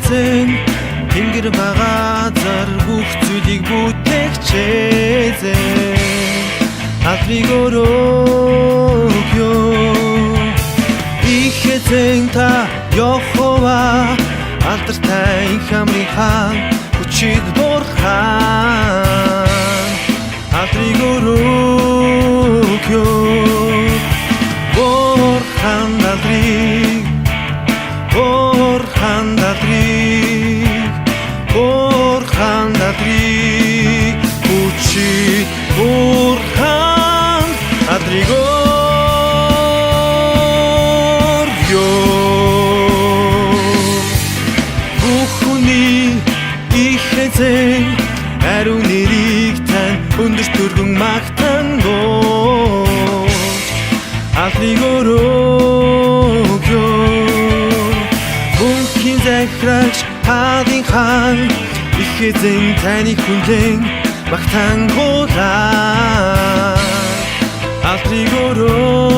эзэн тэнгэр багаазар бүх зүйлийг бүтээгчээзэн алдрыг өрөөгөө их эзэн та Йохова алдартай хамрын хаан хүчит бурхан алдрыг өрөөгөө бурхан алдрыг хүчит бурхан алдрыг ариун нэрийг тань өндөр түргэн магтангуй алдрыг өрөөгөө бүхний захирагч хаадын хаан их эзэн таны хүнлэн магтангуйлаа алдрыг өрөөгөө